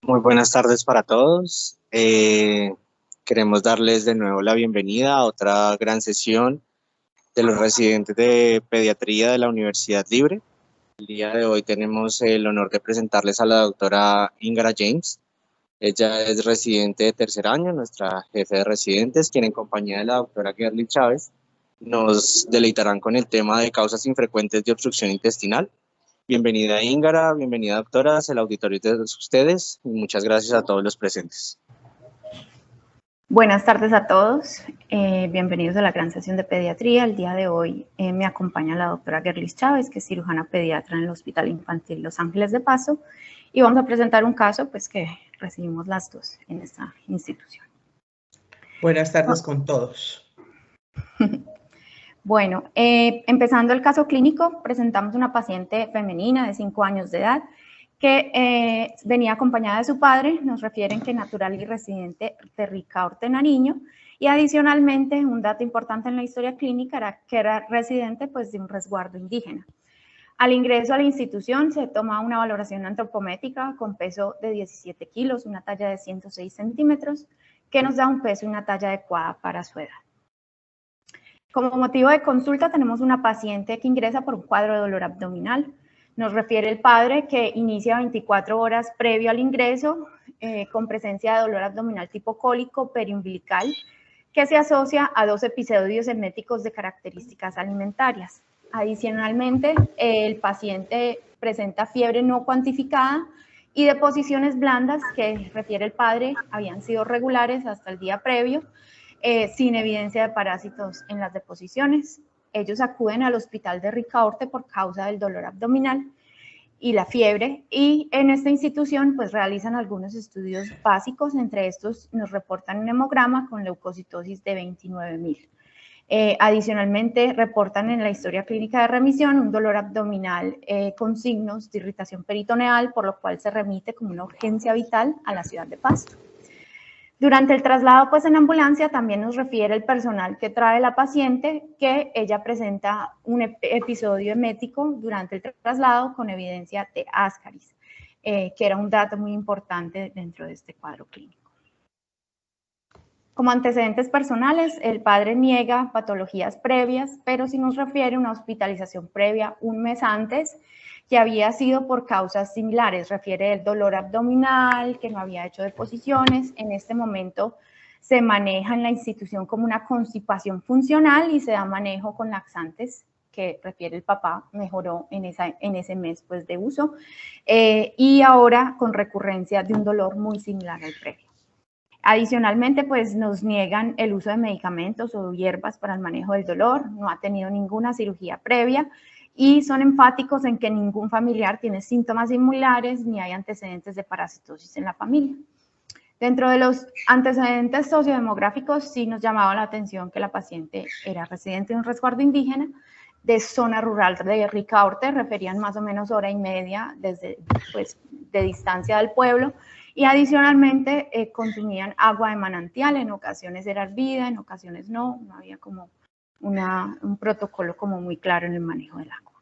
Muy buenas tardes para todos. Queremos darles de nuevo la bienvenida a otra gran sesión de los residentes de pediatría de la Universidad Libre. El día de hoy tenemos el honor de presentarles a la doctora Ingara James. Ella es residente de tercer año, nuestra jefe de residentes, quien en compañía de la doctora Gerly Chávez nos deleitarán con el tema de causas infrecuentes de obstrucción intestinal. Bienvenida Íngara, bienvenida doctoras, el auditorio es de ustedes y muchas gracias a todos los presentes. Buenas tardes a todos, bienvenidos a la gran sesión de pediatría. El día de hoy me acompaña la doctora Gerly Chávez, que es cirujana pediatra en el Hospital Infantil Los Ángeles de Paso, y vamos a presentar un caso pues, que recibimos las dos en esta institución. Buenas tardes con todos. Bueno, empezando el caso clínico, presentamos una paciente femenina de 5 años de edad que venía acompañada de su padre. Nos refieren que natural y residente de Ricaurte, Nariño, y adicionalmente un dato importante en la historia clínica era que era residente pues, de un resguardo indígena. Al ingreso a la institución se toma una valoración antropométrica con peso de 17 kilos, una talla de 106 centímetros, que nos da un peso y una talla adecuada para su edad. Como motivo de consulta tenemos una paciente que ingresa por un cuadro de dolor abdominal. Nos refiere el padre que inicia 24 horas previo al ingreso con presencia de dolor abdominal tipo cólico periumbilical que se asocia a 2 episodios eméticos de características alimentarias. Adicionalmente, el paciente presenta fiebre no cuantificada y deposiciones blandas que refiere el padre habían sido regulares hasta el día previo, sin evidencia de parásitos en las deposiciones. Ellos acuden al hospital de Ricaurte por causa del dolor abdominal y la fiebre, y en esta institución pues realizan algunos estudios básicos. Entre estos nos reportan un hemograma con leucocitosis de 29.000. Adicionalmente reportan en la historia clínica de remisión un dolor abdominal con signos de irritación peritoneal, por lo cual se remite como una urgencia vital a la ciudad de Pasto. Durante el traslado pues en ambulancia también nos refiere el personal que trae la paciente que ella presenta un episodio emético durante el traslado con evidencia de ascaris, que era un dato muy importante dentro de este cuadro clínico. Como antecedentes personales, el padre niega patologías previas, pero sí nos refiere una hospitalización previa un mes antes, que había sido por causas similares. Refiere el dolor abdominal, que no había hecho deposiciones. En este momento se maneja en la institución como una constipación funcional y se da manejo con laxantes, que refiere el papá, mejoró en ese mes pues, de uso, y ahora con recurrencia de un dolor muy similar al previo. Adicionalmente, pues nos niegan el uso de medicamentos o hierbas para el manejo del dolor, no ha tenido ninguna cirugía previa y son enfáticos en que ningún familiar tiene síntomas similares ni hay antecedentes de parasitosis en la familia. Dentro de los antecedentes sociodemográficos sí nos llamaba la atención que la paciente era residente de un resguardo indígena de zona rural de Ricaurte, referían más o menos hora y media desde, pues, de distancia del pueblo, y adicionalmente consumían agua de manantial, en ocasiones era hervida, en ocasiones no había como un protocolo como muy claro en el manejo del agua.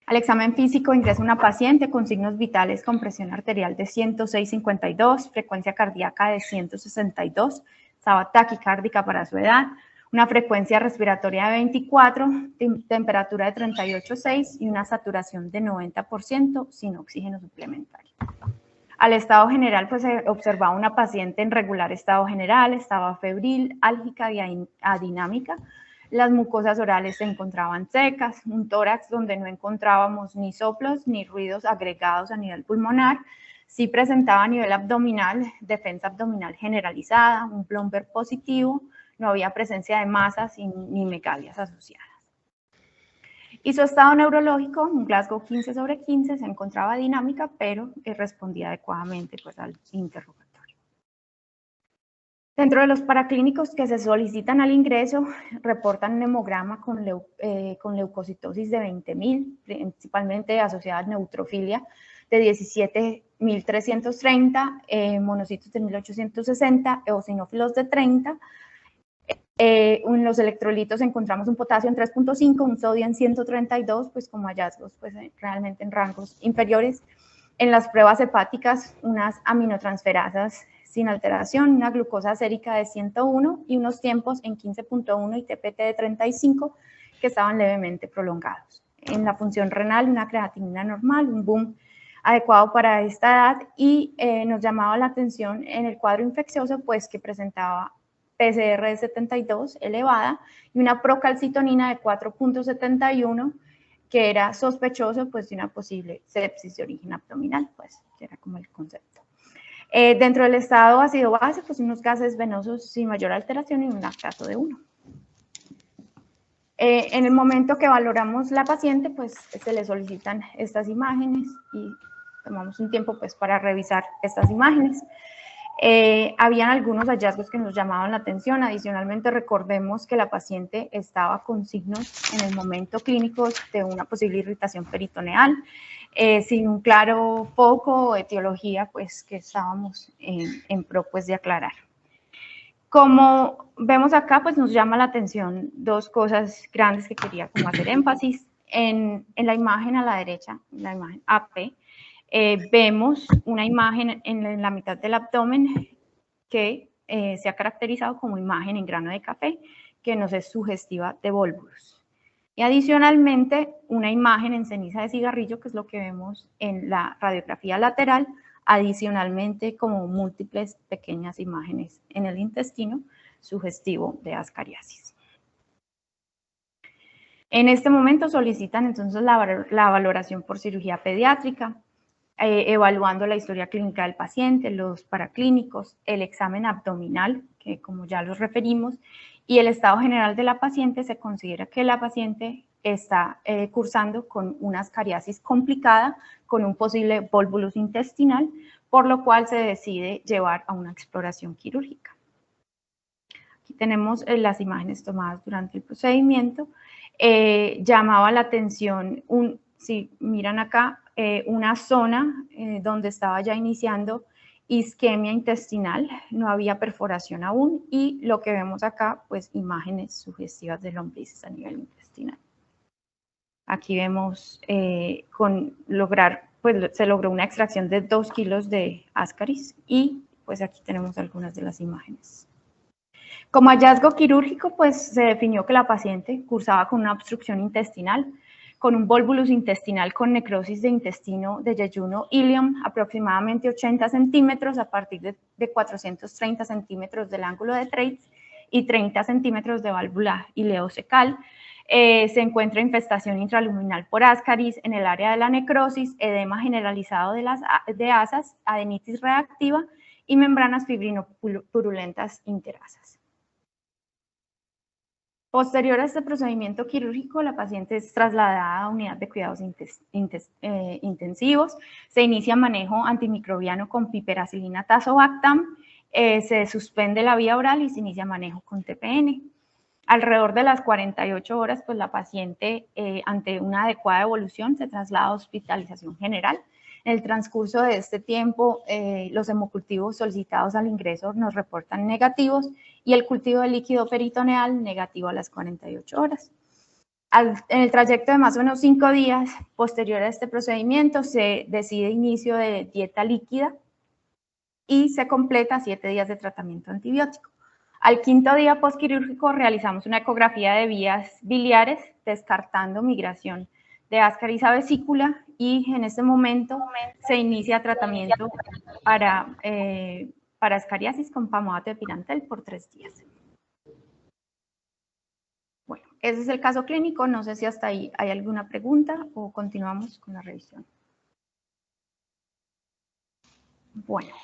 Al examen físico ingresa una paciente con signos vitales con presión arterial de 106/52, frecuencia cardíaca de 162, estaba taquicárdica para su edad, una frecuencia respiratoria de 24, temperatura de 38,6 y una saturación de 90% sin oxígeno suplementario. Al estado general, pues se observaba una paciente en regular estado general, estaba febril, álgica y adinámica. Las mucosas orales se encontraban secas, un tórax donde no encontrábamos ni soplos ni ruidos agregados a nivel pulmonar. Sí presentaba a nivel abdominal, defensa abdominal generalizada, un plumber positivo, no había presencia de masas ni megalias asociadas. Y su estado neurológico, un Glasgow 15/15, se encontraba dinámica, pero respondía adecuadamente pues, al interrogatorio. Dentro de los paraclínicos que se solicitan al ingreso, reportan un hemograma con leucocitosis de 20.000, principalmente asociada a neutrofilia de 17.330, monocitos de 1.860, eosinófilos de 30. En los electrolitos encontramos un potasio en 3.5, un sodio en 132, pues como hallazgos pues realmente en rangos inferiores, En las pruebas hepáticas, unas aminotransferasas sin alteración, una glucosa sérica de 101 y unos tiempos en 15.1 y TPT de 35 que estaban levemente prolongados. En la función renal, una creatinina normal, un boom adecuado para esta edad, y nos llamaba la atención en el cuadro infeccioso, pues que presentaba PCR de 72 elevada y una procalcitonina de 4.71, que era sospechoso pues de una posible sepsis de origen abdominal, pues que era como el concepto. Dentro del estado ácido-base, pues unos gases venosos sin mayor alteración y un lactato de 1. En el momento que valoramos la paciente, pues se le solicitan estas imágenes y tomamos un tiempo pues para revisar estas imágenes. Habían algunos hallazgos que nos llamaban la atención. Adicionalmente, recordemos que la paciente estaba con signos en el momento clínico de una posible irritación peritoneal, sin un claro foco o etiología, pues que estábamos en pro pues, de aclarar. Como vemos acá, pues nos llama la atención dos cosas grandes que quería como hacer énfasis. En la imagen a la derecha, la imagen AP, vemos una imagen en la mitad del abdomen que se ha caracterizado como imagen en grano de café, que nos es sugestiva de volvulus. Y adicionalmente, una imagen en ceniza de cigarrillo, que es lo que vemos en la radiografía lateral, adicionalmente como múltiples pequeñas imágenes en el intestino, sugestivo de ascariasis. En este momento solicitan entonces la valoración por cirugía pediátrica, evaluando la historia clínica del paciente, los paraclínicos, el examen abdominal, que como ya los referimos, y el estado general de la paciente. Se considera que la paciente está cursando con una ascariasis complicada, con un posible volvulus intestinal, por lo cual se decide llevar a una exploración quirúrgica. Aquí tenemos las imágenes tomadas durante el procedimiento. Llamaba la atención, si miran acá, una zona donde estaba ya iniciando isquemia intestinal, no había perforación aún, y lo que vemos acá, pues imágenes sugestivas de lombrices a nivel intestinal. Aquí vemos pues se logró una extracción de 2 kilos de ascaris, y pues aquí tenemos algunas de las imágenes. Como hallazgo quirúrgico, pues se definió que la paciente cursaba con una obstrucción intestinal, con un volvulus intestinal con necrosis de intestino de yeyuno ileum, aproximadamente 80 centímetros a partir de 430 centímetros del ángulo de Treitz y 30 centímetros de válvula ileocecal. Se encuentra infestación intraluminal por ascaris en el área de la necrosis, edema generalizado de asas, adenitis reactiva y membranas fibrinopurulentas interasas. Posterior a este procedimiento quirúrgico, la paciente es trasladada a unidad de cuidados intensivos. Se inicia manejo antimicrobiano con piperacilina tazobactam, se suspende la vía oral y se inicia manejo con TPN. Alrededor de las 48 horas, pues la paciente, ante una adecuada evolución, se traslada a hospitalización general. En el transcurso de este tiempo, los hemocultivos solicitados al ingreso nos reportan negativos y el cultivo de líquido peritoneal negativo a las 48 horas. En el trayecto de más o menos 5 días posterior a este procedimiento, se decide inicio de dieta líquida y se completa 7 días de tratamiento antibiótico. Al 5.º día postquirúrgico realizamos una ecografía de vías biliares, descartando migración de ascaris a vesícula, y en este momento se inicia tratamiento para ascariasis con pamato de pirantel por 3 días. Bueno, ese es el caso clínico. No sé si hasta ahí hay alguna pregunta o continuamos con la revisión. Bueno,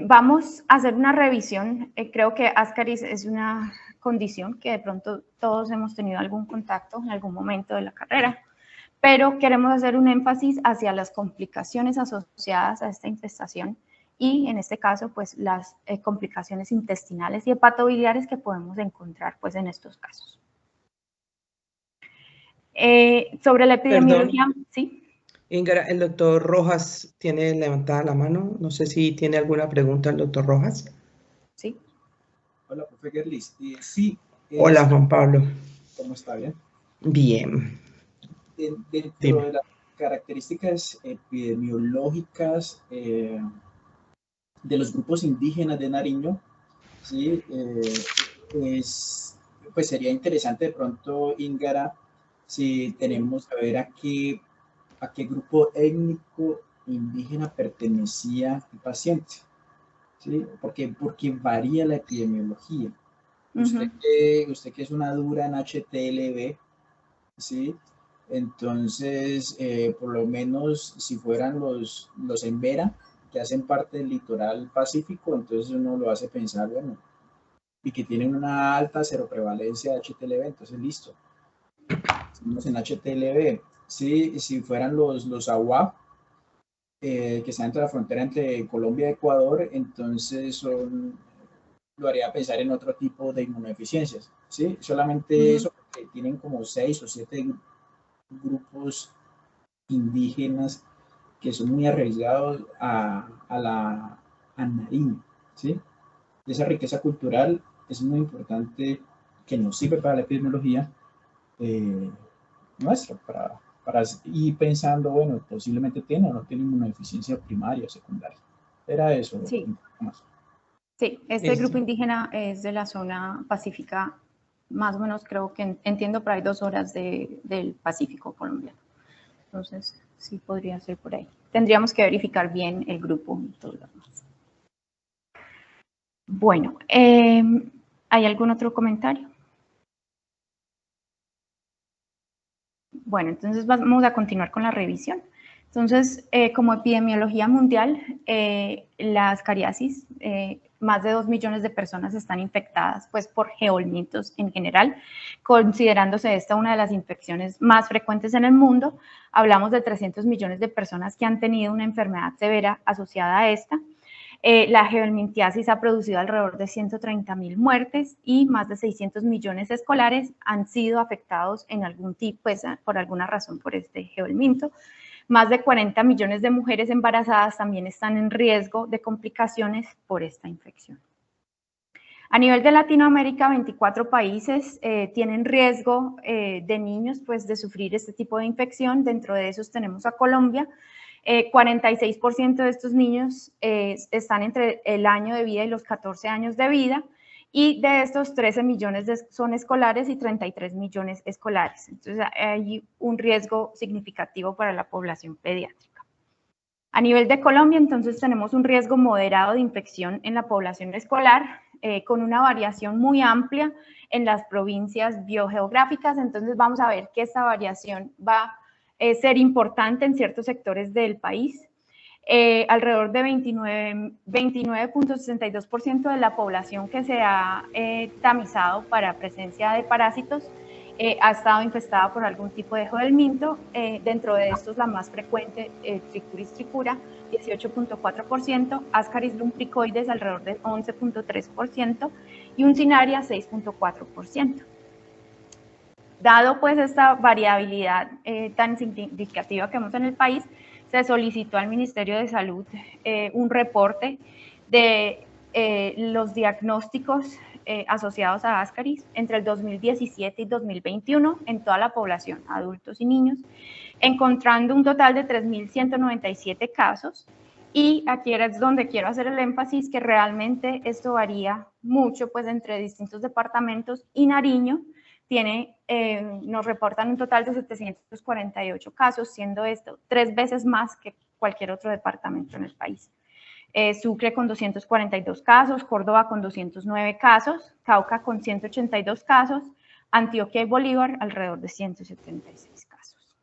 vamos a hacer una revisión. Creo que ascaris es una condición que de pronto todos hemos tenido algún contacto en algún momento de la carrera, pero queremos hacer un énfasis hacia las complicaciones asociadas a esta infestación y en este caso pues las complicaciones intestinales y hepatobiliares que podemos encontrar pues en estos casos. Sobre la epidemiología, Perdón. ¿sí? Ingrid, el doctor Rojas tiene levantada la mano. No sé si tiene alguna pregunta el doctor Rojas. Sí. Hola, profe Gerlis. Sí. Hola, Juan Pablo. ¿Cómo está? ¿Bien? Bien. Dentro de la características epidemiológicas de los grupos indígenas de Nariño, ¿sí? Pues sería interesante de pronto, Íngara, si tenemos que ver a qué grupo étnico indígena pertenecía el paciente, ¿sí? Porque varía la epidemiología. Usted que es una dura en HTLV, ¿sí? Entonces, por lo menos si fueran los Embera, que hacen parte del litoral pacífico, entonces uno lo hace pensar, bueno, y que tienen una alta seroprevalencia de HTLV, entonces listo. Estamos en HTLV. Sí, si fueran los AWAP, que están entre la frontera entre Colombia y Ecuador, entonces lo haría pensar en otro tipo de inmunodeficiencias, ¿sí? Solamente eso, porque tienen como 6 o 7 grupos indígenas que son muy arriesgados a Nariño, ¿sí? Esa riqueza cultural es muy importante, que nos sirve para la epidemiología nuestra, para ir pensando, bueno, posiblemente tiene o no tiene inmunodeficiencia primaria o secundaria. Era eso. Sí. Sí, este grupo indígena es de la zona pacífica, más o menos creo que entiendo por ahí 2 horas del Pacífico colombiano. Entonces, sí podría ser por ahí. Tendríamos que verificar bien el grupo y todo lo demás. Bueno, ¿hay algún otro comentario? Bueno, entonces vamos a continuar con la revisión. Entonces, como epidemiología mundial, la ascariasis, más de 2 millones de personas están infectadas pues, por geolmintos en general, considerándose esta una de las infecciones más frecuentes en el mundo. Hablamos de 300 millones de personas que han tenido una enfermedad severa asociada a esta. La geohelmintiasis ha producido alrededor de 130.000 muertes y más de 600 millones escolares han sido afectados en algún tipo, pues, por alguna razón por este geohelminto. Más de 40 millones de mujeres embarazadas también están en riesgo de complicaciones por esta infección. A nivel de Latinoamérica, 24 países tienen riesgo de niños pues, de sufrir este tipo de infección. Dentro de esos tenemos a Colombia. 46% de estos niños están entre el año de vida y los 14 años de vida, y de estos 13 millones son escolares y 33 millones escolares. Entonces hay un riesgo significativo para la población pediátrica. A nivel de Colombia, entonces tenemos un riesgo moderado de infección en la población escolar, con una variación muy amplia en las provincias biogeográficas. Entonces vamos a ver que esta variación va ser importante en ciertos sectores del país. Alrededor de 29.62% de la población que se ha tamizado para presencia de parásitos ha estado infestada por algún tipo de geohelminto. Dentro de estos, la más frecuente, Trichuris tricura, 18.4%, Ascaris lumbricoides, alrededor de 11.3%, y Uncinaria, 6.4%. Dado pues esta variabilidad tan significativa que vemos en el país, se solicitó al Ministerio de Salud un reporte de los diagnósticos asociados a Ascaris entre el 2017 y 2021 en toda la población, adultos y niños, encontrando un total de 3.197 casos. Y aquí es donde quiero hacer el énfasis que realmente esto varía mucho pues entre distintos departamentos, y Nariño nos reportan un total de 748 casos, siendo esto 3 veces más que cualquier otro departamento en el país. Sucre con 242 casos, Córdoba con 209 casos, Cauca con 182 casos, Antioquia y Bolívar alrededor de 176 casos.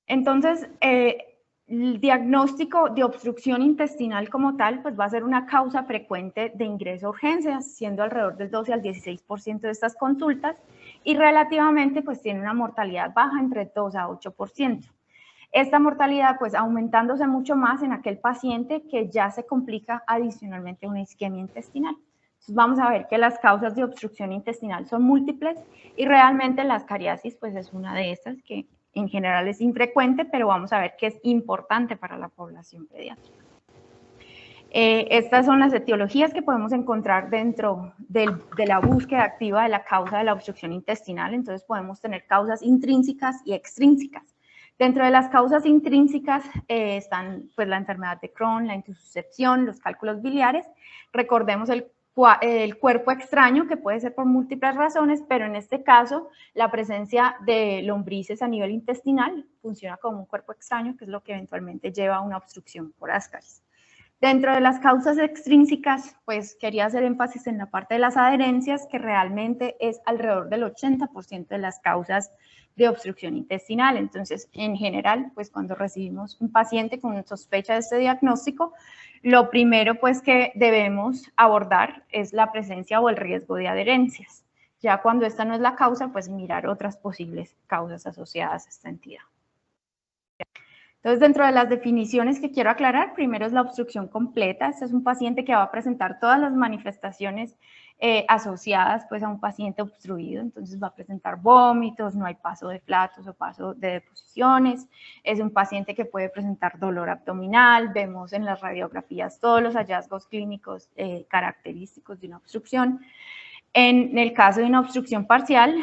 Entonces, el diagnóstico de obstrucción intestinal como tal, pues va a ser una causa frecuente de ingreso a urgencias, siendo alrededor del 12 al 16% de estas consultas, y relativamente pues tiene una mortalidad baja entre 2 a 8%. Esta mortalidad pues aumentándose mucho más en aquel paciente que ya se complica adicionalmente una isquemia intestinal. Entonces vamos a ver que las causas de obstrucción intestinal son múltiples, y realmente la ascariasis pues es una de estas que en general es infrecuente, pero vamos a ver que es importante para la población pediátrica. Estas son las etiologías que podemos encontrar dentro de la búsqueda activa de la causa de la obstrucción intestinal. Entonces podemos tener causas intrínsecas y extrínsecas. Dentro de las causas intrínsecas están pues, la enfermedad de Crohn, la intussuscepción, los cálculos biliares. Recordemos el cuerpo extraño, que puede ser por múltiples razones, pero en este caso la presencia de lombrices a nivel intestinal funciona como un cuerpo extraño, que es lo que eventualmente lleva a una obstrucción por Ascaris. Dentro de las causas extrínsecas, pues quería hacer énfasis en la parte de las adherencias, que realmente es alrededor del 80% de las causas de obstrucción intestinal. Entonces, en general, pues cuando recibimos un paciente con sospecha de este diagnóstico, lo primero pues que debemos abordar es la presencia o el riesgo de adherencias. Ya cuando esta no es la causa, pues mirar otras posibles causas asociadas a esta entidad. Entonces, dentro de las definiciones que quiero aclarar, primero es la obstrucción completa. Este es un paciente que va a presentar todas las manifestaciones asociadas pues, a un paciente obstruido. Entonces, va a presentar vómitos, no hay paso de flatos o paso de deposiciones. Es un paciente que puede presentar dolor abdominal. Vemos en las radiografías todos los hallazgos clínicos característicos de una obstrucción. En el caso de una obstrucción parcial,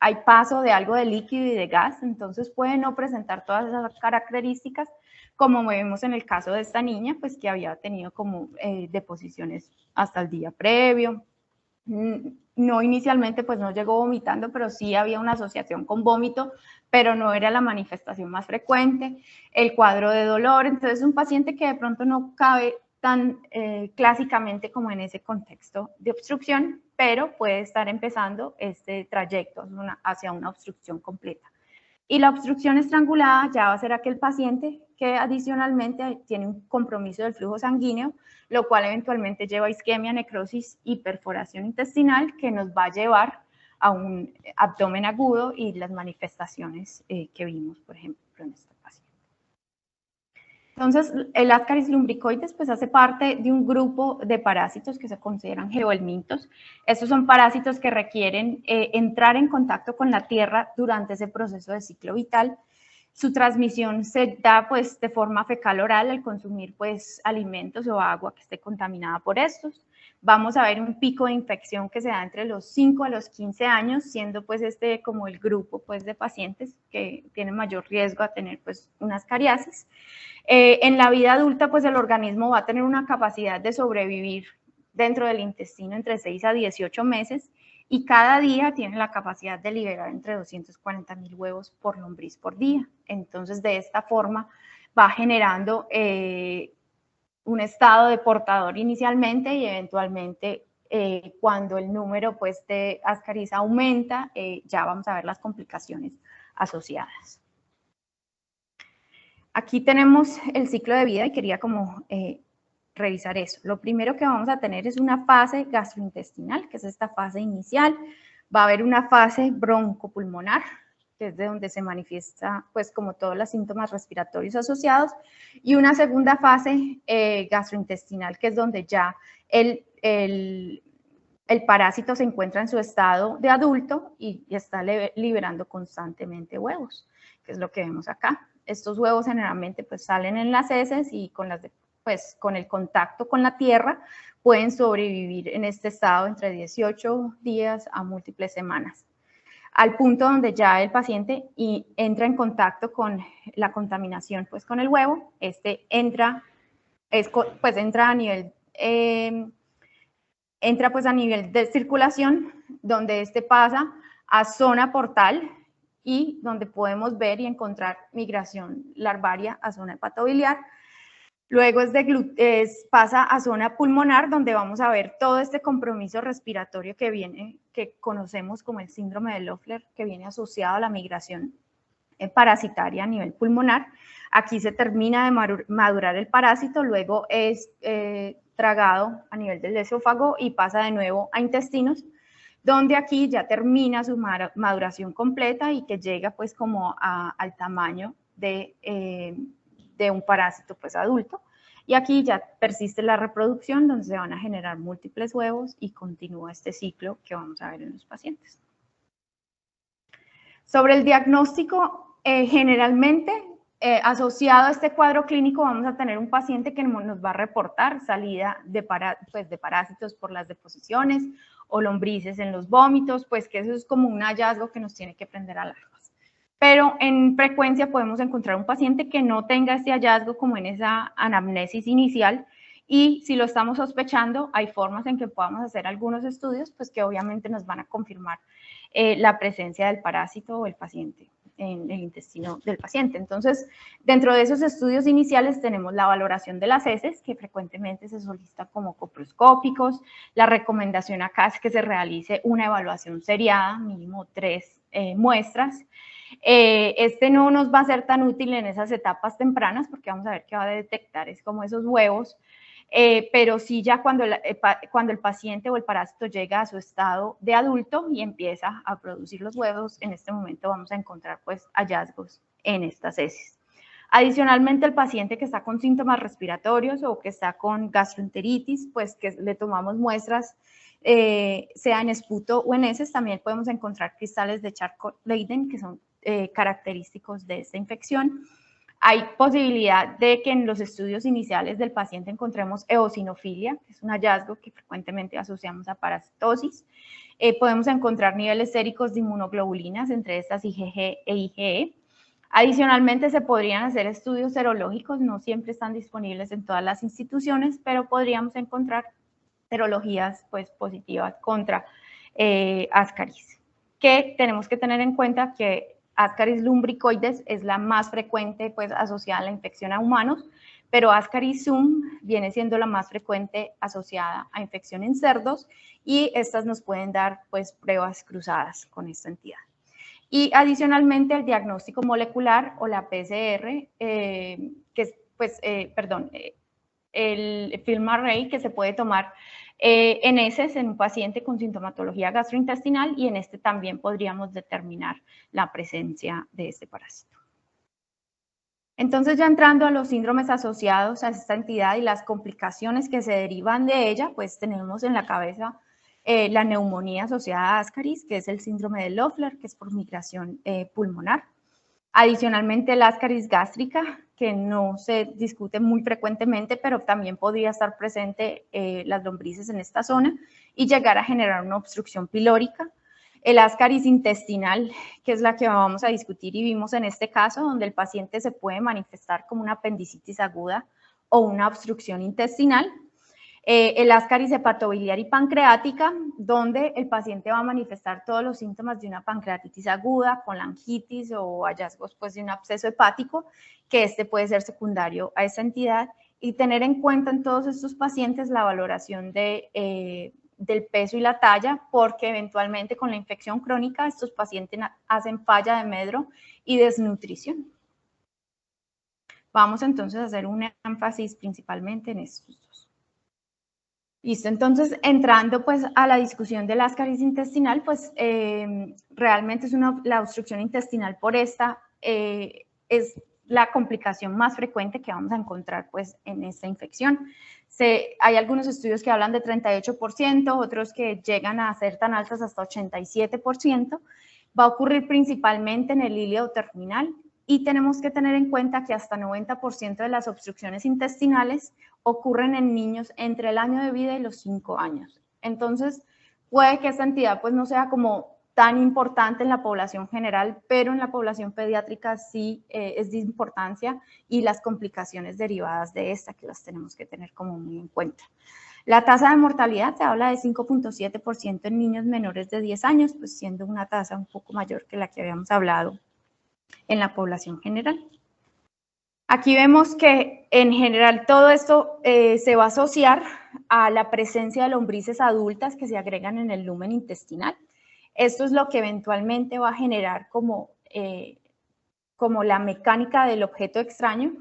hay paso de algo de líquido y de gas, entonces puede no presentar todas esas características, como vemos en el caso de esta niña, pues que había tenido como deposiciones hasta el día previo. No inicialmente, pues no llegó vomitando, pero sí había una asociación con vómito, pero no era la manifestación más frecuente. El cuadro de dolor, entonces un paciente que de pronto no cabe tan clásicamente como en ese contexto de obstrucción, pero puede estar empezando este trayecto hacia una obstrucción completa. Y la obstrucción estrangulada ya va a ser aquel paciente que adicionalmente tiene un compromiso del flujo sanguíneo, lo cual eventualmente lleva a isquemia, necrosis y perforación intestinal, que nos va a llevar a un abdomen agudo y las manifestaciones que vimos, por ejemplo, en esta paciente. Entonces, el Ascaris lumbricoides pues hace parte de un grupo de parásitos que se consideran geohelmintos. Estos son parásitos que requieren entrar en contacto con la tierra durante ese proceso de ciclo vital. Su transmisión se da pues de forma fecal oral al consumir pues alimentos o agua que esté contaminada por estos. Vamos a ver un pico de infección que se da entre los 5 a los 15 años, siendo pues este como el grupo pues de pacientes que tienen mayor riesgo a tener pues una ascariasis. En la vida adulta, pues el organismo va a tener una capacidad de sobrevivir dentro del intestino entre 6 a 18 meses y cada día tiene la capacidad de liberar entre 240.000 huevos por lombriz por día. Entonces, de esta forma va generando un estado de portador inicialmente y eventualmente cuando el número pues, de Ascaris aumenta, ya vamos a ver las complicaciones asociadas. Aquí tenemos el ciclo de vida y quería como revisar eso. Lo primero que vamos a tener es una fase gastrointestinal, que es esta fase inicial. Va a haber una fase broncopulmonar, que es de donde se manifiesta pues como todos los síntomas respiratorios asociados, y una segunda fase gastrointestinal, que es donde ya el parásito se encuentra en su estado de adulto y está liberando constantemente huevos, que es lo que vemos acá. Estos huevos generalmente pues salen en las heces y con el contacto con la tierra pueden sobrevivir en este estado entre 18 días a múltiples semanas. Al punto donde ya el paciente entra en contacto con la contaminación pues con el huevo, entra a nivel de circulación, donde pasa a zona portal y donde podemos ver y encontrar migración larvaria a zona hepatobiliar. Luego pasa a zona pulmonar, donde vamos a ver todo este compromiso respiratorio que conocemos como el síndrome de Loeffler, que viene asociado a la migración parasitaria a nivel pulmonar. Aquí se termina de madurar el parásito, luego es tragado a nivel del esófago y pasa de nuevo a intestinos, donde aquí ya termina su maduración completa y que llega pues como al tamaño de un parásito pues adulto. Y aquí ya persiste la reproducción, donde se van a generar múltiples huevos y continúa este ciclo que vamos a ver en los pacientes. Sobre el diagnóstico, generalmente asociado a este cuadro clínico vamos a tener un paciente que nos va a reportar salida de parásitos por las deposiciones o lombrices en los vómitos, pues que eso es como un hallazgo que nos tiene que prender alarmas. pero en frecuencia podemos encontrar un paciente que no tenga este hallazgo como en esa anamnesis inicial, y si lo estamos sospechando, hay formas en que podamos hacer algunos estudios, pues que obviamente nos van a confirmar la presencia del parásito o el paciente en el intestino del paciente. Entonces, dentro de esos estudios iniciales tenemos la valoración de las heces, que frecuentemente se solicita como coproscópicos. La recomendación acá es que se realice una evaluación seriada, mínimo 3 muestras. Este no nos va a ser tan útil en esas etapas tempranas, porque vamos a ver que va a detectar es como esos huevos, pero sí ya cuando el paciente o el parásito llega a su estado de adulto y empieza a producir los huevos, en este momento vamos a encontrar pues hallazgos en estas heces. Adicionalmente, el paciente que está con síntomas respiratorios o que está con gastroenteritis, pues que le tomamos muestras, sea en esputo o en heces, también podemos encontrar cristales de Charcot-Leyden que son característicos de esta infección. Hay posibilidad de que en los estudios iniciales del paciente encontremos eosinofilia, que es un hallazgo que frecuentemente asociamos a parasitosis. Podemos encontrar niveles séricos de inmunoglobulinas, entre estas IgG e IgE. Adicionalmente, se podrían hacer estudios serológicos, no siempre están disponibles en todas las instituciones, pero podríamos encontrar serologías pues, positivas contra Ascaris. Que tenemos que tener en cuenta que Ascaris lumbricoides es la más frecuente pues, asociada a la infección a humanos, pero Ascaris sum viene siendo la más frecuente asociada a infección en cerdos, y estas nos pueden dar pues, pruebas cruzadas con esta entidad. Y adicionalmente el diagnóstico molecular o la PCR, que es, pues, el film array que se puede tomar en heces en un paciente con sintomatología gastrointestinal, y en este también podríamos determinar la presencia de este parásito. Entonces, ya entrando a los síndromes asociados a esta entidad y las complicaciones que se derivan de ella, pues tenemos en la cabeza la neumonía asociada a Ascaris, que es el síndrome de Loeffler, que es por migración pulmonar. Adicionalmente, la Ascaris gástrica, que no se discute muy frecuentemente, pero también podría estar presente las lombrices en esta zona y llegar a generar una obstrucción pilórica. El Ascaris intestinal, que es la que vamos a discutir y vimos en este caso, donde el paciente se puede manifestar como una apendicitis aguda o una obstrucción intestinal. El Ascaris hepatobiliar y pancreática, donde el paciente va a manifestar todos los síntomas de una pancreatitis aguda, colangitis o hallazgos pues, de un absceso hepático, que este puede ser secundario a esa entidad, y tener en cuenta en todos estos pacientes la valoración del peso y la talla, porque eventualmente con la infección crónica estos pacientes hacen falla de medro y desnutrición. Vamos entonces a hacer un énfasis principalmente en estos dos. Listo, entonces entrando pues a la discusión del Ascaris intestinal, pues realmente es la obstrucción intestinal por esta es la complicación más frecuente que vamos a encontrar pues en esta infección. Hay algunos estudios que hablan de 38%, otros que llegan a ser tan altas hasta 87%. Va a ocurrir principalmente en el ilíaco terminal, y tenemos que tener en cuenta que hasta 90% de las obstrucciones intestinales ocurren en niños entre el año de vida y los 5 años. Entonces, puede que esta entidad pues no sea como tan importante en la población general, pero en la población pediátrica sí es de importancia, y las complicaciones derivadas de esta que las tenemos que tener como muy en cuenta. La tasa de mortalidad se habla de 5.7% en niños menores de 10 años, pues siendo una tasa un poco mayor que la que habíamos hablado en la población general. Aquí vemos que en general todo esto se va a asociar a la presencia de lombrices adultas que se agregan en el lumen intestinal. Esto es lo que eventualmente va a generar como la mecánica del objeto extraño,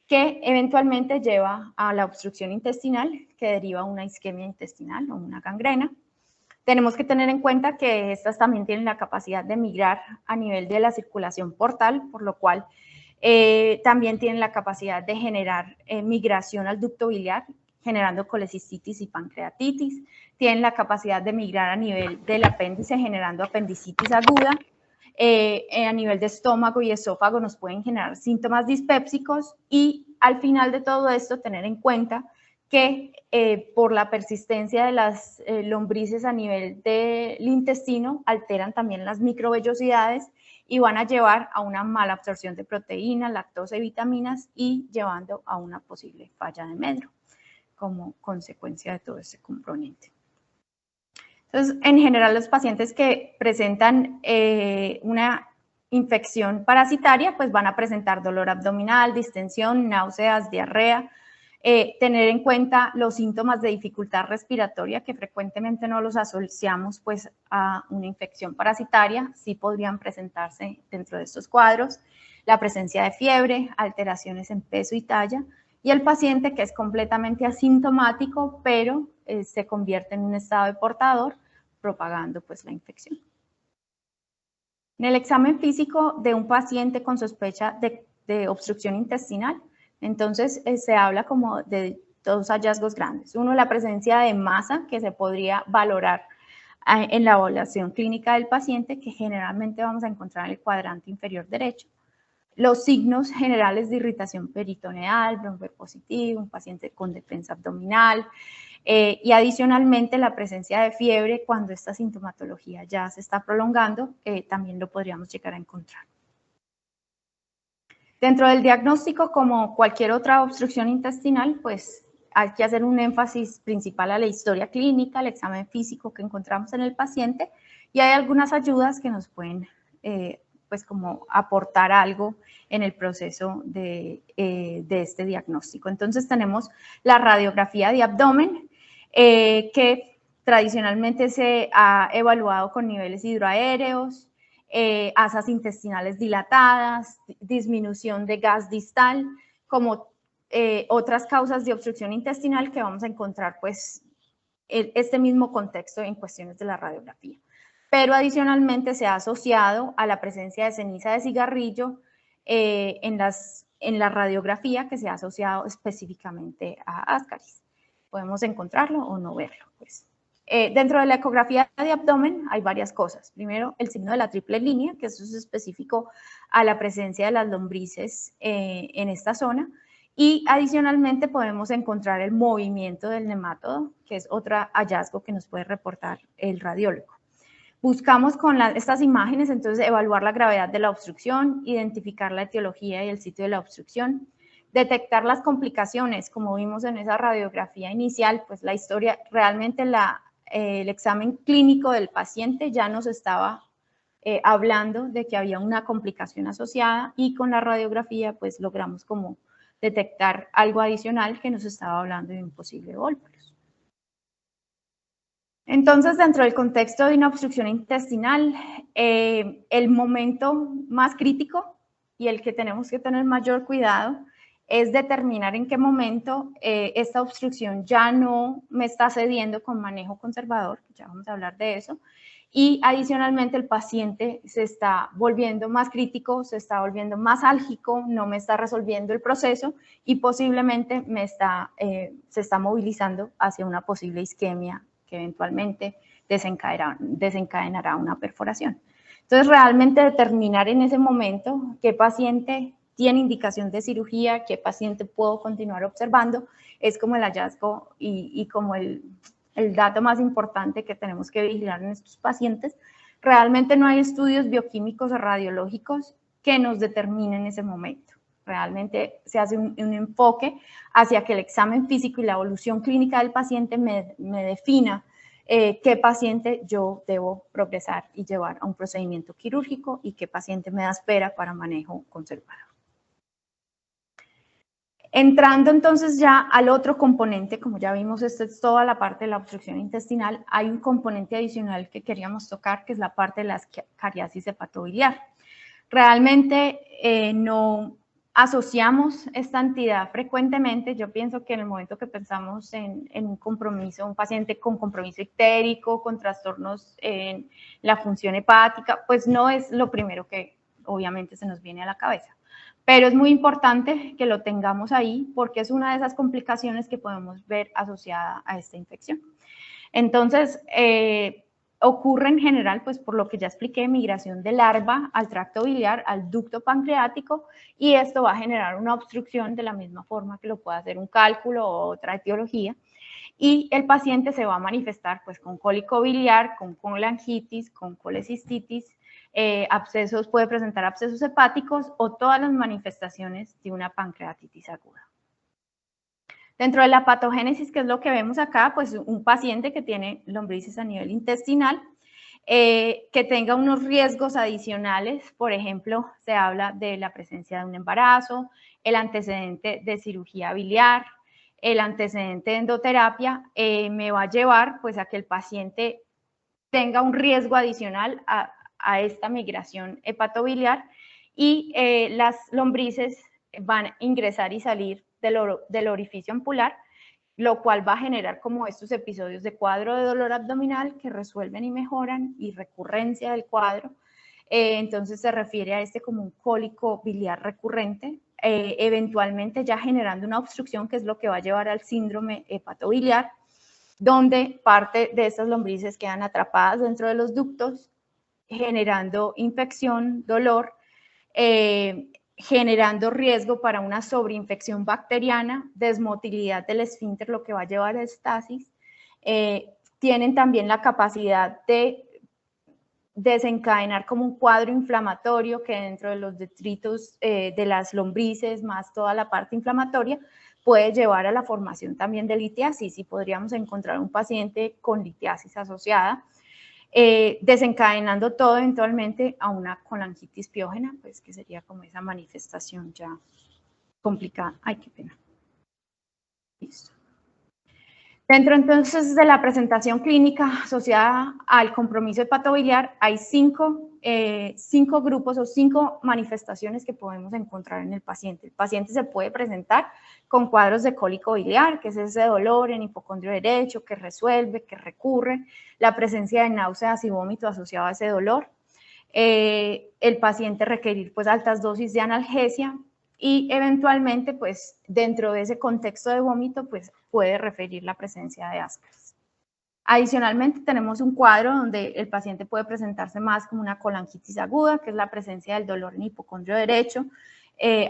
que eventualmente lleva a la obstrucción intestinal, que deriva a una isquemia intestinal o una gangrena. Tenemos que tener en cuenta que estas también tienen la capacidad de migrar a nivel de la circulación portal, por lo cual también tienen la capacidad de generar migración al ducto biliar, generando colecistitis y pancreatitis. Tienen la capacidad de migrar a nivel del apéndice, generando apendicitis aguda. A nivel de estómago y esófago nos pueden generar síntomas dispépsicos, y al final de todo esto tener en cuenta que por la persistencia de las lombrices a nivel del intestino alteran también las microvellosidades, y van a llevar a una mala absorción de proteínas, lactosa y vitaminas y llevando a una posible falla de medro como consecuencia de todo ese componente. Entonces, en general, los pacientes que presentan una infección parasitaria, pues van a presentar dolor abdominal, distensión, náuseas, diarrea, tener en cuenta los síntomas de dificultad respiratoria que frecuentemente no los asociamos pues a una infección parasitaria, sí podrían presentarse dentro de estos cuadros, la presencia de fiebre, alteraciones en peso y talla, y el paciente que es completamente asintomático, pero se convierte en un estado de portador, propagando pues la infección. En el examen físico de un paciente con sospecha de obstrucción intestinal, entonces se habla como de dos hallazgos grandes. Uno, la presencia de masa que se podría valorar en la evaluación clínica del paciente, que generalmente vamos a encontrar en el cuadrante inferior derecho. Los signos generales de irritación peritoneal, broncopositivo, un paciente con defensa abdominal, y adicionalmente la presencia de fiebre cuando esta sintomatología ya se está prolongando, también lo podríamos llegar a encontrar. Dentro del diagnóstico, como cualquier otra obstrucción intestinal, pues hay que hacer un énfasis principal a la historia clínica, al examen físico que encontramos en el paciente, y hay algunas ayudas que nos pueden pues como aportar algo en el proceso de este diagnóstico. Entonces tenemos la radiografía de abdomen, que tradicionalmente se ha evaluado con niveles hidroaéreos, asas intestinales dilatadas, disminución de gas distal, como otras causas de obstrucción intestinal que vamos a encontrar pues este mismo contexto en cuestiones de la radiografía. Pero adicionalmente se ha asociado a la presencia de ceniza de cigarrillo en la radiografía, que se ha asociado específicamente a Ascaris. Podemos encontrarlo o no verlo, pues. Dentro de la ecografía de abdomen hay varias cosas. Primero, el signo de la triple línea, que eso es específico a la presencia de las lombrices en esta zona. Y adicionalmente podemos encontrar el movimiento del nematodo, que es otro hallazgo que nos puede reportar el radiólogo. Buscamos con estas imágenes, entonces, evaluar la gravedad de la obstrucción, identificar la etiología y el sitio de la obstrucción, detectar las complicaciones, como vimos en esa radiografía inicial, pues la historia, realmente el examen clínico del paciente ya nos estaba hablando de que había una complicación asociada y con la radiografía pues logramos como detectar algo adicional que nos estaba hablando de un posible Volpolus. Entonces, dentro del contexto de una obstrucción intestinal, el momento más crítico y el que tenemos que tener mayor cuidado es determinar en qué momento esta obstrucción ya no me está cediendo con manejo conservador, ya vamos a hablar de eso, y adicionalmente el paciente se está volviendo más crítico, se está volviendo más álgico, no me está resolviendo el proceso y posiblemente se está movilizando hacia una posible isquemia que eventualmente desencadenará una perforación. Entonces, realmente determinar en ese momento qué paciente tiene indicación de cirugía, qué paciente puedo continuar observando, es como el hallazgo y como el dato más importante que tenemos que vigilar en estos pacientes. Realmente no hay estudios bioquímicos o radiológicos que nos determinen ese momento. Realmente se hace un enfoque hacia que el examen físico y la evolución clínica del paciente me defina qué paciente yo debo progresar y llevar a un procedimiento quirúrgico y qué paciente me da espera para manejo conservador. Entrando entonces ya al otro componente, como ya vimos, esta es toda la parte de la obstrucción intestinal, hay un componente adicional que queríamos tocar, que es la parte de la cariasis hepatobiliar. Realmente no asociamos esta entidad frecuentemente. Yo pienso que en el momento que pensamos en un compromiso, un paciente con compromiso ictérico, con trastornos en la función hepática, pues no es lo primero que obviamente se nos viene a la cabeza. Pero es muy importante que lo tengamos ahí porque es una de esas complicaciones que podemos ver asociada a esta infección. Entonces, ocurre en general, pues por lo que ya expliqué, migración de larva al tracto biliar, al ducto pancreático, y esto va a generar una obstrucción de la misma forma que lo puede hacer un cálculo o otra etiología, y el paciente se va a manifestar pues con cólico biliar, con colangitis, con colecistitis, abscesos, puede presentar abscesos hepáticos o todas las manifestaciones de una pancreatitis aguda. Dentro de la patogénesis, que es lo que vemos acá, pues un paciente que tiene lombrices a nivel intestinal, que tenga unos riesgos adicionales, por ejemplo, se habla de la presencia de un embarazo, el antecedente de cirugía biliar, el antecedente de endoterapia, me va a llevar pues a que el paciente tenga un riesgo adicional a esta migración hepatobiliar y las lombrices van a ingresar y salir del orificio ampular, lo cual va a generar como estos episodios de cuadro de dolor abdominal que resuelven y mejoran y recurrencia del cuadro. Entonces se refiere a este como un cólico biliar recurrente, eventualmente ya generando una obstrucción que es lo que va a llevar al síndrome hepatobiliar, donde parte de estas lombrices quedan atrapadas dentro de los ductos, generando infección, dolor, generando riesgo para una sobreinfección bacteriana, desmotilidad del esfínter, lo que va a llevar a estasis. Tienen también la capacidad de desencadenar como un cuadro inflamatorio que dentro de los detritos de las lombrices, más toda la parte inflamatoria, puede llevar a la formación también de litiasis y podríamos encontrar un paciente con litiasis asociada, desencadenando todo eventualmente a una colangitis piógena, pues que sería como esa manifestación ya complicada. Ay, qué pena. Listo. Dentro entonces de la presentación clínica asociada al compromiso hepatobiliar, hay cinco grupos o 5 manifestaciones que podemos encontrar en el paciente. El paciente se puede presentar con cuadros de cólico biliar, que es ese dolor en hipocondrio derecho, que resuelve, que recurre, la presencia de náuseas y vómito asociado a ese dolor. El paciente requerir pues altas dosis de analgesia y eventualmente pues dentro de ese contexto de vómito pues puede referir la presencia de Ascaris. Adicionalmente tenemos un cuadro donde el paciente puede presentarse más como una colangitis aguda, que es la presencia del dolor en hipocondrio derecho,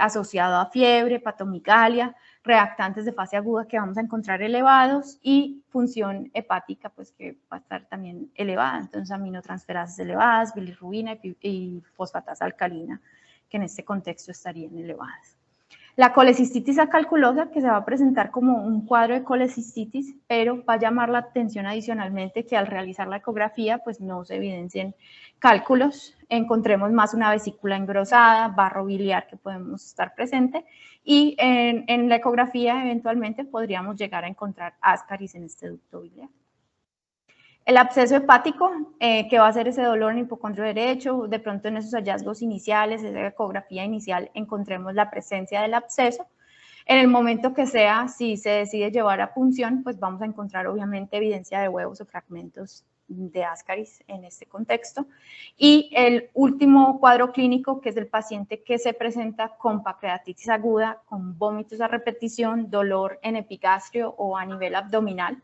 asociado a fiebre, patomigalia, reactantes de fase aguda que vamos a encontrar elevados y función hepática pues que va a estar también elevada, entonces aminotransferases elevadas, bilirrubina y fosfatasa alcalina, que en este contexto estarían elevadas. La colecistitis acalculosa, que se va a presentar como un cuadro de colecistitis, pero va a llamar la atención adicionalmente que al realizar la ecografía pues no se evidencien cálculos, encontremos más una vesícula engrosada, barro biliar que podemos estar presente y en la ecografía eventualmente podríamos llegar a encontrar Ascaris en este ducto biliar. El absceso hepático, que va a ser ese dolor en hipocondrio derecho, de pronto en esos hallazgos iniciales, esa ecografía inicial, encontremos la presencia del absceso. En el momento que sea, si se decide llevar a punción, pues vamos a encontrar obviamente evidencia de huevos o fragmentos de Ascaris en este contexto. Y el último cuadro clínico, que es el paciente que se presenta con pancreatitis aguda, con vómitos a repetición, dolor en epigastrio o a nivel abdominal,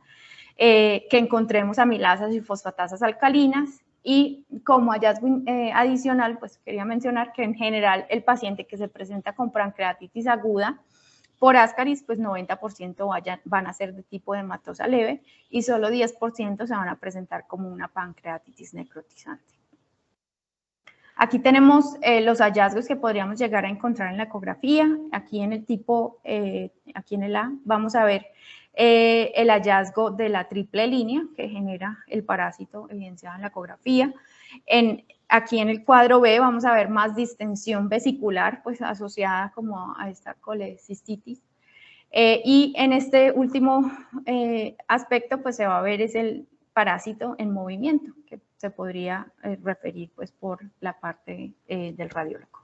que encontremos amilasas y fosfatasas alcalinas y como hallazgo adicional, pues quería mencionar que en general el paciente que se presenta con pancreatitis aguda por Ascaris, pues 90% van a ser de tipo hematosa leve y solo 10% se van a presentar como una pancreatitis necrotizante. Aquí tenemos los hallazgos que podríamos llegar a encontrar en la ecografía. Aquí en el tipo, aquí en el A, vamos a ver el hallazgo de la triple línea que genera el parásito evidenciado en la ecografía. Aquí en el cuadro B vamos a ver más distensión vesicular, pues asociada como a esta colecistitis. Y en este último aspecto, pues se va a ver es el parásito en movimiento, que se podría referir pues por la parte del radiólogo.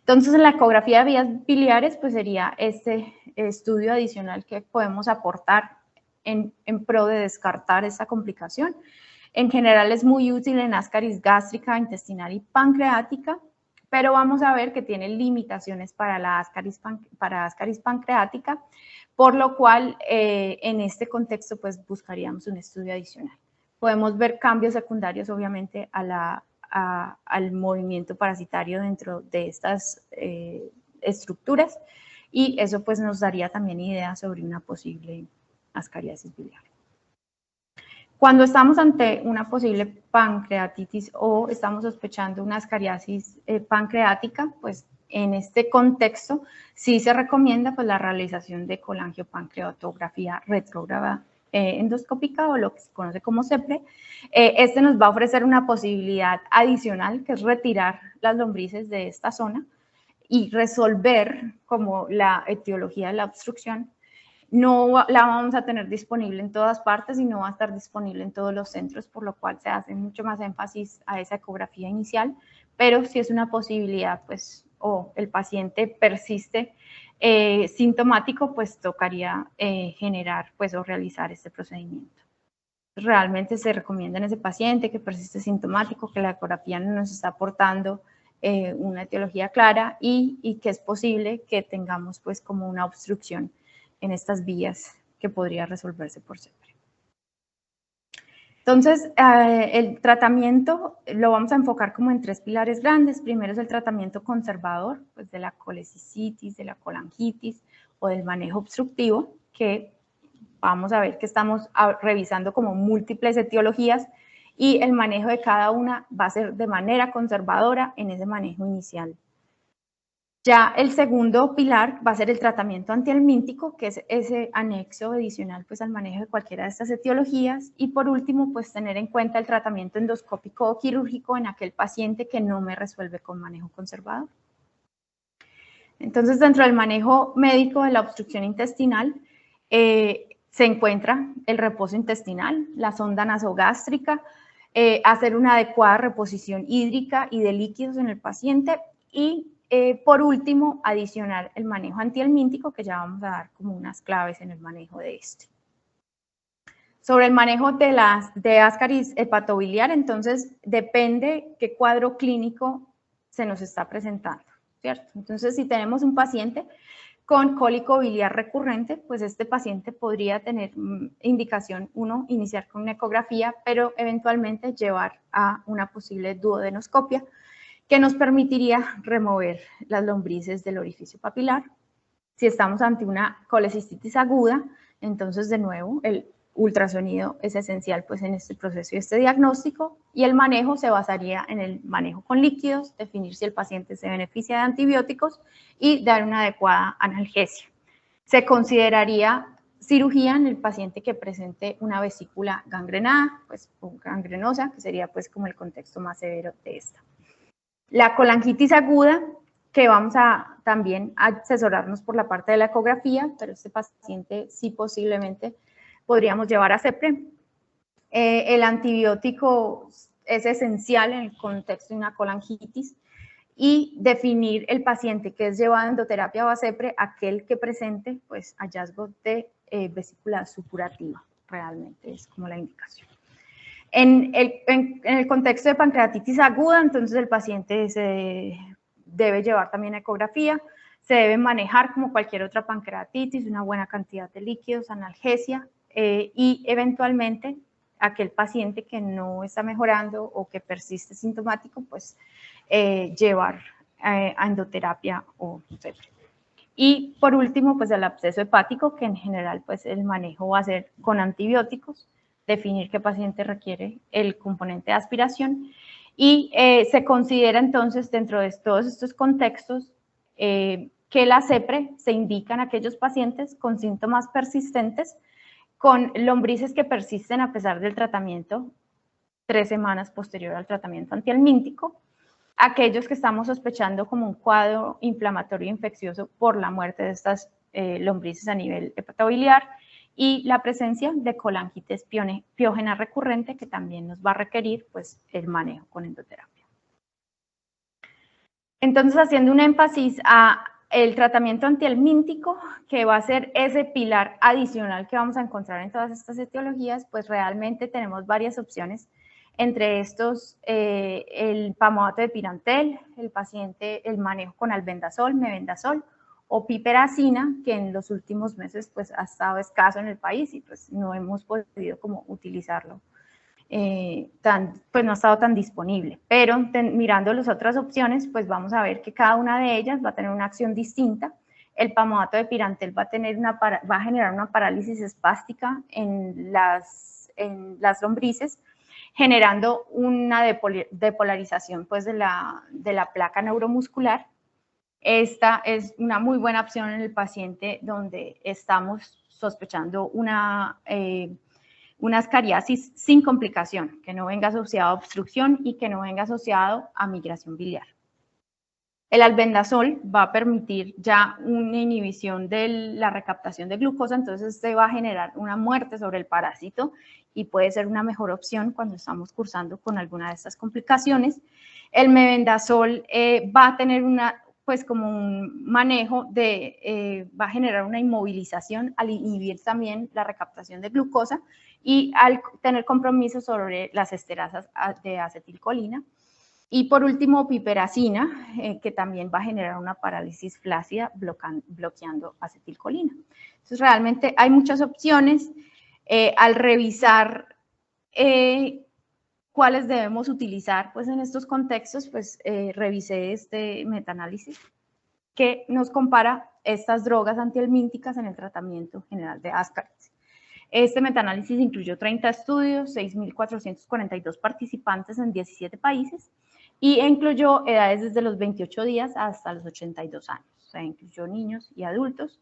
Entonces, en la ecografía de vías biliares, pues sería este estudio adicional que podemos aportar en pro de descartar esta complicación. En general es muy útil en Ascaris gástrica, intestinal y pancreática, pero vamos a ver que tiene limitaciones para la Ascaris pancreática, por lo cual en este contexto pues buscaríamos un estudio adicional. Podemos ver cambios secundarios obviamente al movimiento parasitario dentro de estas estructuras y eso pues nos daría también ideas sobre una posible ascariasis biliar. Cuando estamos ante una posible pancreatitis o estamos sospechando una ascariasis pancreática, pues en este contexto sí se recomienda pues la realización de colangiopancreatografía retrógrada endoscópica o lo que se conoce como CEPRE. Este nos va a ofrecer una posibilidad adicional, que es retirar las lombrices de esta zona y resolver como la etiología de la obstrucción. No la vamos a tener disponible en todas partes y no va a estar disponible en todos los centros, por lo cual se hace mucho más énfasis a esa ecografía inicial, pero si es una posibilidad, pues, o el paciente persiste sintomático, pues tocaría generar, pues, o realizar este procedimiento. Realmente se recomienda en ese paciente que persiste sintomático, que la ecografía no nos está aportando una etiología clara y que es posible que tengamos, pues, como una obstrucción en estas vías que podría resolverse por CEPRE. Entonces, el tratamiento lo vamos a enfocar como en 3 pilares grandes. Primero es el tratamiento conservador, pues de la colecicitis, de la colangitis o del manejo obstructivo, que vamos a ver que estamos revisando como múltiples etiologías y el manejo de cada una va a ser de manera conservadora en ese manejo inicial. Ya el segundo pilar va a ser el tratamiento antihelmíntico, que es ese anexo adicional pues, al manejo de cualquiera de estas etiologías. Y por último, pues tener en cuenta el tratamiento endoscópico o quirúrgico en aquel paciente que no me resuelve con manejo conservador. Entonces, dentro del manejo médico de la obstrucción intestinal, se encuentra el reposo intestinal, la sonda nasogástrica, hacer una adecuada reposición hídrica y de líquidos en el paciente y por último, adicionar el manejo antihelmíntico, que ya vamos a dar como unas claves en el manejo de este. Sobre el manejo de Ascaris hepatobiliar, entonces depende qué cuadro clínico se nos está presentando, ¿cierto? Entonces, si tenemos un paciente con cólico biliar recurrente, pues este paciente podría tener indicación, uno, iniciar con una ecografía, pero eventualmente llevar a una posible duodenoscopia, que nos permitiría remover las lombrices del orificio papilar. Si estamos ante una colecistitis aguda, entonces de nuevo el ultrasonido es esencial pues, en este proceso y este diagnóstico, y el manejo se basaría en el manejo con líquidos, definir si el paciente se beneficia de antibióticos y dar una adecuada analgesia. Se consideraría cirugía en el paciente que presente una vesícula gangrenada, pues, o gangrenosa, que sería pues como el contexto más severo de esta. La colangitis aguda, que vamos a también asesorarnos por la parte de la ecografía, pero este paciente sí posiblemente podríamos llevar a CEPRE. El antibiótico es esencial en el contexto de una colangitis y definir el paciente que es llevado a endoterapia o a CEPRE, aquel que presente pues, hallazgos de vesícula supurativa, realmente es como la indicación. En el contexto de pancreatitis aguda, entonces el paciente se debe llevar también ecografía, se debe manejar como cualquier otra pancreatitis, una buena cantidad de líquidos, analgesia y eventualmente aquel paciente que no está mejorando o que persiste sintomático, pues llevar a endoterapia o CEPRE. Y por último, pues el absceso hepático, que en general pues el manejo va a ser con antibióticos, definir qué paciente requiere el componente de aspiración y se considera entonces dentro de todos estos contextos que la CEPRE se indica en aquellos pacientes con síntomas persistentes, con lombrices que persisten a pesar del tratamiento 3 semanas posterior al tratamiento antihelmíntico, aquellos que estamos sospechando como un cuadro inflamatorio infeccioso por la muerte de estas lombrices a nivel hepatobiliar, y la presencia de colangitis piógena recurrente, que también nos va a requerir pues, el manejo con endoterapia. Entonces, haciendo un énfasis a el tratamiento antihelmíntico, que va a ser ese pilar adicional que vamos a encontrar en todas estas etiologías, pues realmente tenemos varias opciones. Entre estos, el pamato de pirantel, el manejo con albendazol, mebendazol, o piperacina, que en los últimos meses pues, ha estado escaso en el país y pues, no hemos podido como utilizarlo, pues no ha estado tan disponible. Pero mirando las otras opciones, pues vamos a ver que cada una de ellas va a tener una acción distinta. El pamato de pirantel va a generar una parálisis espástica en las en las lombrices, generando una depolarización pues, de la placa neuromuscular. Esta es una muy buena opción en el paciente donde estamos sospechando una ascariasis sin complicación, que no venga asociado a obstrucción y que no venga asociado a migración biliar. El albendazol va a permitir ya una inhibición de la recaptación de glucosa, entonces se va a generar una muerte sobre el parásito y puede ser una mejor opción cuando estamos cursando con alguna de estas complicaciones. El mebendazol va a tener pues como un manejo va a generar una inmovilización al inhibir también la recaptación de glucosa y al tener compromiso sobre las esterasas de acetilcolina. Y por último, piperacina, que también va a generar una parálisis flácida bloqueando acetilcolina. Entonces, realmente hay muchas opciones. Al revisar cuáles debemos utilizar pues, en estos contextos, pues revisé este metaanálisis que nos compara estas drogas antihelmínticas en el tratamiento general de Ascaris. Este metaanálisis incluyó 30 estudios, 6.442 participantes en 17 países y incluyó edades desde los 28 días hasta los 82 años, o sea, incluyó niños y adultos.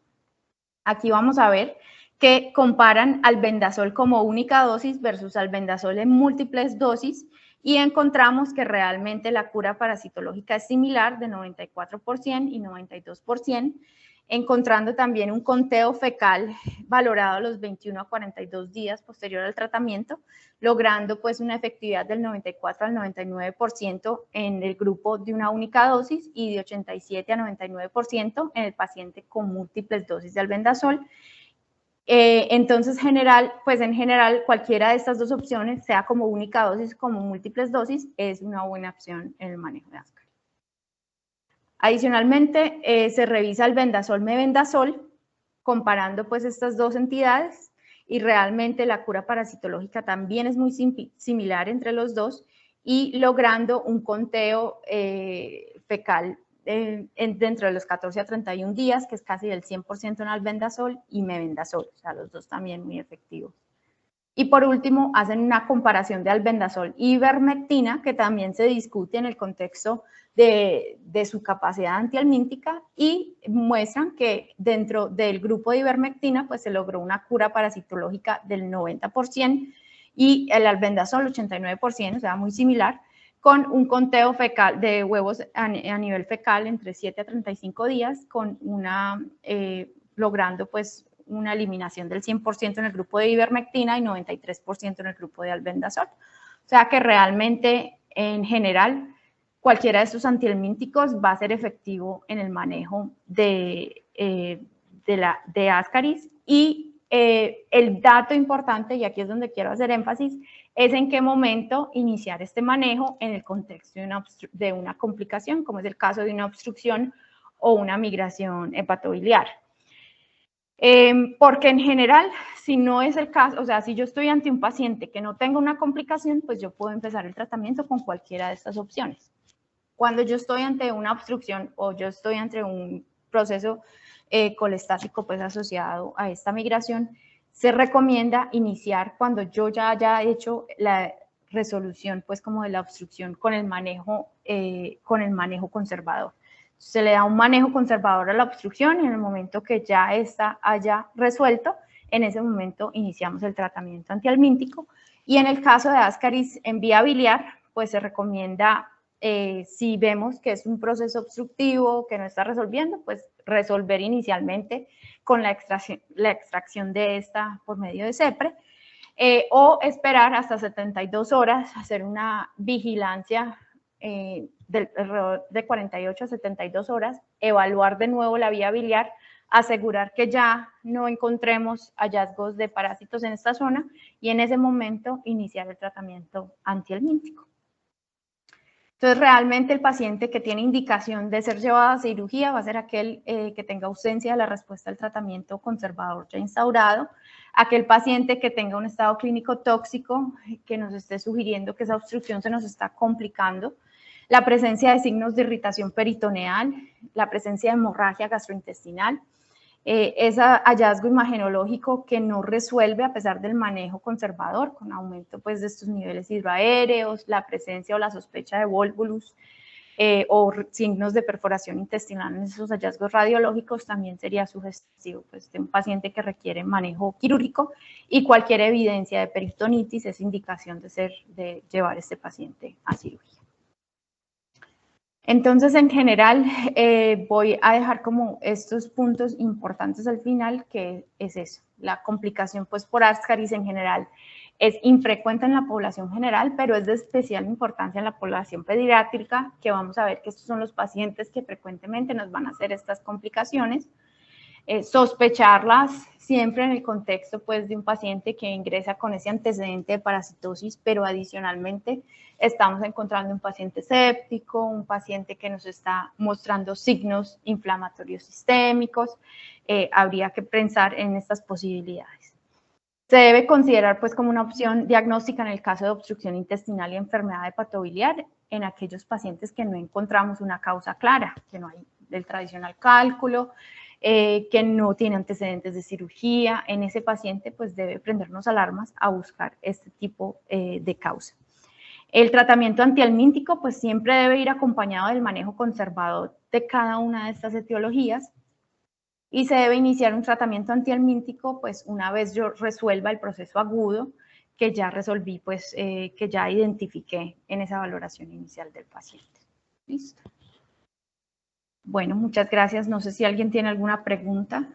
Aquí vamos a ver que comparan albendazol como única dosis versus albendazol en múltiples dosis y encontramos que realmente la cura parasitológica es similar de 94% y 92%, encontrando también un conteo fecal valorado a los 21 a 42 días posterior al tratamiento, logrando pues una efectividad del 94 al 99% en el grupo de una única dosis y de 87 a 99% en el paciente con múltiples dosis de albendazol. Entonces, en general, cualquiera de estas dos opciones, sea como única dosis como múltiples dosis, es una buena opción en el manejo de Ascaris. Adicionalmente, se revisa el albendazol-mebendazol, comparando pues estas dos entidades, y realmente la cura parasitológica también es muy similar entre los dos, y logrando un conteo fecal dentro de los 14 a 31 días, que es casi del 100% en albendazol y mebendazol, o sea, los dos también muy efectivos. Y por último, hacen una comparación de albendazol y ivermectina, que también se discute en el contexto de su capacidad antihelmíntica, y muestran que dentro del grupo de ivermectina pues se logró una cura parasitológica del 90% y el albendazol 89%, o sea, muy similar, con un conteo fecal de huevos a nivel fecal entre 7 a 35 días, con logrando pues una eliminación del 100% en el grupo de ivermectina y 93% en el grupo de albendazol. O sea que realmente, en general, cualquiera de estos antihelmínticos va a ser efectivo en el manejo de Ascaris. Y el dato importante, y aquí es donde quiero hacer énfasis, es en qué momento iniciar este manejo en el contexto de una complicación, como es el caso de una obstrucción o una migración hepatobiliar. Porque en general, si no es el caso, o sea, si yo estoy ante un paciente que no tenga una complicación, pues yo puedo empezar el tratamiento con cualquiera de estas opciones. Cuando yo estoy ante una obstrucción o yo estoy ante un proceso colestático pues asociado a esta migración, se recomienda iniciar cuando yo ya haya hecho la resolución pues como de la obstrucción con el manejo conservador. Se le da un manejo conservador a la obstrucción y en el momento que ya esta haya resuelto, en ese momento iniciamos el tratamiento antihelmíntico. Y en el caso de Ascaris en vía biliar, pues se recomienda, si vemos que es un proceso obstructivo que no está resolviendo, pues resolver inicialmente con la extracción de esta por medio de CEPRE, o esperar hasta 72 horas, hacer una vigilancia alrededor de 48 a 72 horas, evaluar de nuevo la vía biliar, asegurar que ya no encontremos hallazgos de parásitos en esta zona y en ese momento iniciar el tratamiento antihelmíntico. Entonces, realmente el paciente que tiene indicación de ser llevado a cirugía va a ser aquel que tenga ausencia de la respuesta al tratamiento conservador ya instaurado, aquel paciente que tenga un estado clínico tóxico que nos esté sugiriendo que esa obstrucción se nos está complicando, la presencia de signos de irritación peritoneal, la presencia de hemorragia gastrointestinal, ese hallazgo imagenológico que no resuelve a pesar del manejo conservador, con aumento pues, de estos niveles hidroaéreos, la presencia o la sospecha de volvulus o signos de perforación intestinal en esos hallazgos radiológicos, también sería sugestivo pues, de un paciente que requiere manejo quirúrgico, y cualquier evidencia de peritonitis es indicación de llevar a este paciente a cirugía. Entonces, en general, voy a dejar como estos puntos importantes al final, que es eso. La complicación pues, por Ascaris en general es infrecuente en la población general, pero es de especial importancia en la población pediátrica, que vamos a ver que estos son los pacientes que frecuentemente nos van a hacer estas complicaciones. Sospecharlas siempre en el contexto pues, de un paciente que ingresa con ese antecedente de parasitosis, pero adicionalmente estamos encontrando un paciente séptico, un paciente que nos está mostrando signos inflamatorios sistémicos, habría que pensar en estas posibilidades. Se debe considerar pues, como una opción diagnóstica en el caso de obstrucción intestinal y enfermedad hepatobiliar en aquellos pacientes que no encontramos una causa clara, que no hay el tradicional cálculo, que no tiene antecedentes de cirugía. En ese paciente pues debe prendernos alarmas a buscar este tipo de causa. El tratamiento antihelmíntico pues siempre debe ir acompañado del manejo conservador de cada una de estas etiologías, y se debe iniciar un tratamiento antihelmíntico pues una vez yo resuelva el proceso agudo que ya resolví, pues que ya identifiqué en esa valoración inicial del paciente. Listo. Bueno, muchas gracias. No sé si alguien tiene alguna pregunta.